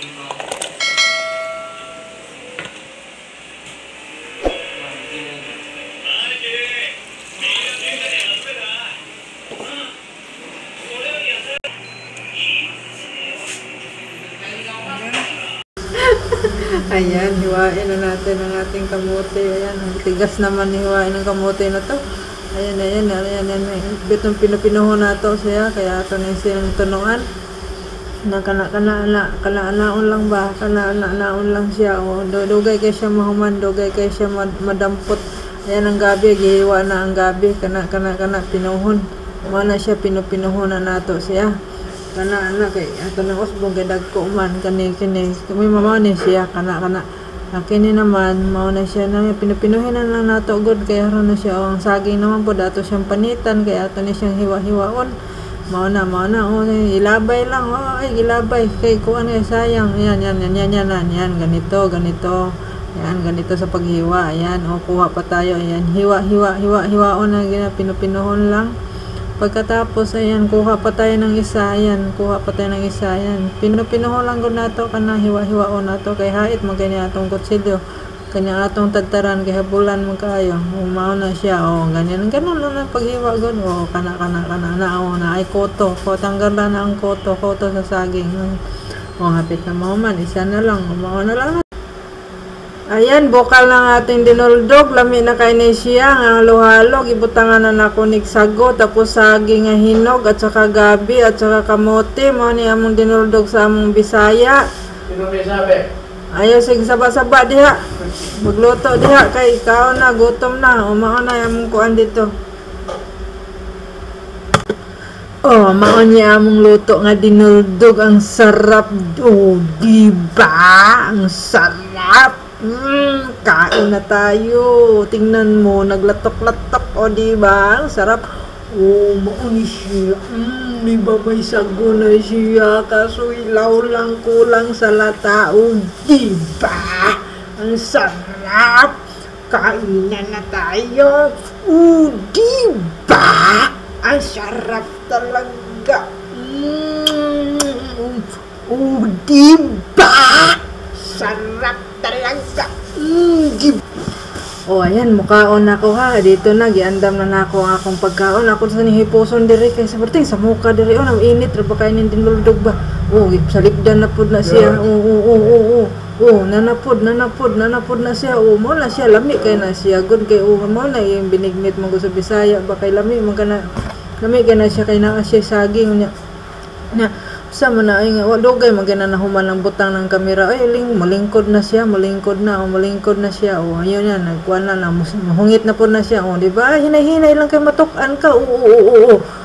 Ayan, hiwain na natin ang ating kamote. Ayan, ang tigas naman hiwain ng kamote na to. Ayan. Bitong pinupinuho na to siya. Kaya ito na silang tunuan. Kana-naon lang ba? Kana-naon lang siya. O, dugay kay siya mahuman. Dugay kay siya madampot. Ayan ang gabi. Gihiwa na ang gabi. Kana pinuhon. Mana siya pinupinuhon na nato siya. Kana kay ato ng usbong kay dagko man kani kami mama ni siya kana kini naman mao na siya na pinupinuhin na lang nato god kay haron na siya ang saging naman po dato siyang panitan kay ato ni siyang hiwa-hiwaon mao na ilabay lang ay ilabay kay kuan sayang yan ganito yan ganito sa paghiwa ayan kuha pa tayo ayan hiwaon na pinupinuhon lang. Pagkatapos ayan kuha pa tayo ng isa ayan pinuho lang gud nato kana hiwa-hiwaon nato kay hait man kani atong kutsilyo kanya atong tagtaran kay habulan man kaayo mao na siya ganyan lang ang paghiwa gud kana na ay koto tanggalan na ang koto sa saging hapit na mao man isa na lang mao na lang. Ayan, bukal ng ating dinuldog. Lami na kay ni siya. Ang halo-halo. Gibutangan na nakunig sago. Tapos saging nga hinog. At saka gabi. At saka kamote. Mao ni among dinuldog sa among Bisaya. Sino may sabi? Ayaw, sige saba-saba diha. Magluto diha. Kay ikaw na. Gutom na. Mao na among kuan dito. Mao niya among luto nga dinuldog. Ang sarap. Diba? Ang sarap. Kain na tayo. Tingnan mo, naglatok-latok diba? Sarap. Mauni siya. Diba may sago na siya? Kaso ilaw lang kulang sa latao. Diba? Ang sarap. Kain na tayo. Diba? Ang sarap talaga. Diba? Sarap talaga. Ayan, mukhaon ako ha. Dito na, giandam na nako ang akong pagkaon. Ako sa nihiposon diri kay sa berting sa muka diri. Ang init ra pa kay nin dinluldog ba. Sa lipdan na pud na siya. Nanapod na siya. Mo na siya lami kay na siya. Good kay mo na yung binignit mo sa Bisaya ba kay lami man kana. Lami kay na siya kay naa siya saging niya. Sa man na ay nga dugay magana na human ang butang ng kamera ay malingkod na siya ayun yan nagkuan na mahungit na po na siya di ba hinay-hinay lang kay matukan ka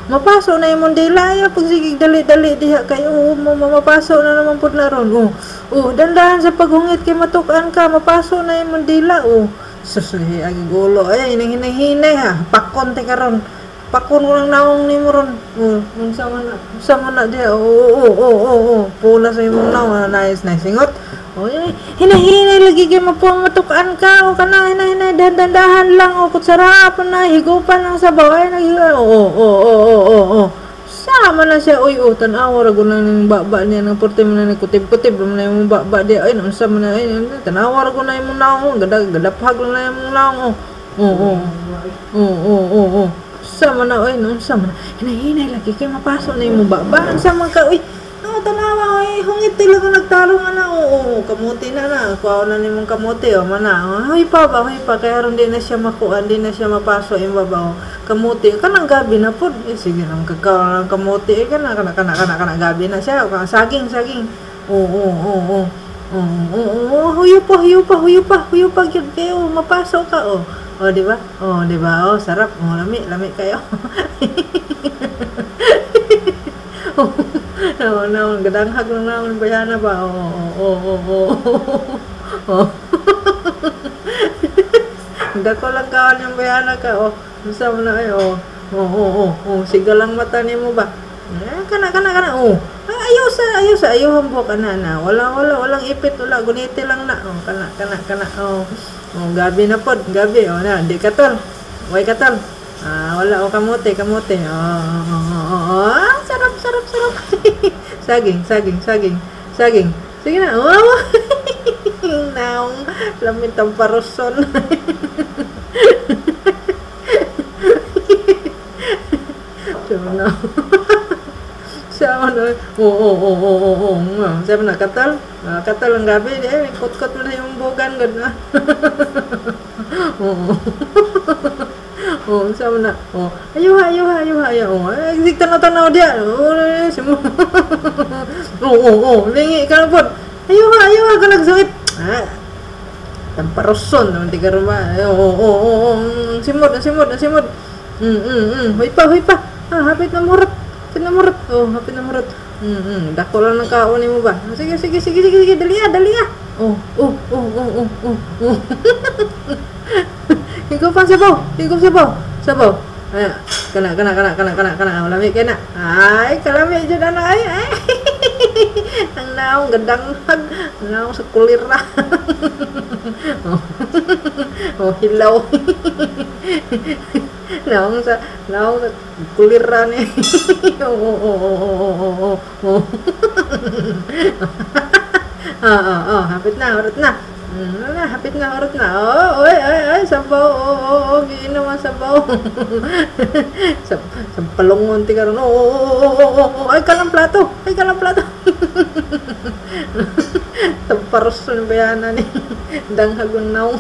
mapaso na imong dila pag sige dali diha kay mapaso na naman pud na ron dandahan sa paghungit kay matukan ka mapaso na imong dila susuhi agi gulo ay hinay-hinay ha pakon te karon pakon ko lang naong ni mo ron. Sama na diya. Pula sa imong naong. Nice. Singot. Hinahinay lagi kayo mapuang matukaan ka. Hinay. Dahan lang. Kutsarap na. Higupan ng sabaw. Sama na siya. Tanawa. Rago lang yung baba niya. Nang porte mo na nagkutib-kutib. Naman na yung baba diya. Sama na. Tanawa. Rago na yung naong. Gadaphag lang na yung naong. Sama na hinay lagi kay mapasok na yung babaan sama ka tanawa hungit talaga nagtarong na kamuti na kuha na nimong kamuti huy pa kaya ron din na siya makuha din na siya mapasok yung babaw kamuti kanang gabi na po sige nang kakaw ng kamuti kana gabi na siya saging huyo pa gyud kayo mapasok ka di ba? Sarap. Lami kayo. Gadanghag lang naman bayana ba? Dako lang kawan yung bayana ka. Bisa mo na kayo. Siga lang mata ni mo ba? Kana. Ayaw hambok na. Walang ipit, guniti lang na. Kana. Gabi na pod, na, di katol. Way katol. Wala kamote. Sarap. Saging. Sige na. Oh. Naong lamit ang paroson. So na. Siya na. Oo. Siya na katal. Katal ang gabi. Kot-kot mo na yung bugan. Ganda. Oo. Oh, sama na. Oh, ayo. Oh, exit tanaw dia. Oh, semua. Lingi ka po. Ayo ka nagsakit. Tamparoson naman tiga rumah. Simod. Hoy pa. Hapit na murot. Oh, hapit na murot. Dako lang ng kaon mo ba? Sige, dali ah. Oh. Higop ang sabaw. Ay, kana. Lami ka na. Ay, kalami dyan na. Ay. Ang naong gandang hag. Ang naong sa kulira. Hilaw. Naong sa kulira ni. Hapit na, orat na. Hapit na, orat na. Ay, sabaw. Giinom ang sabaw. Sampalongon ti karon. Ay, kalang plato. Tamparos na bayana ni. Danghagon naong.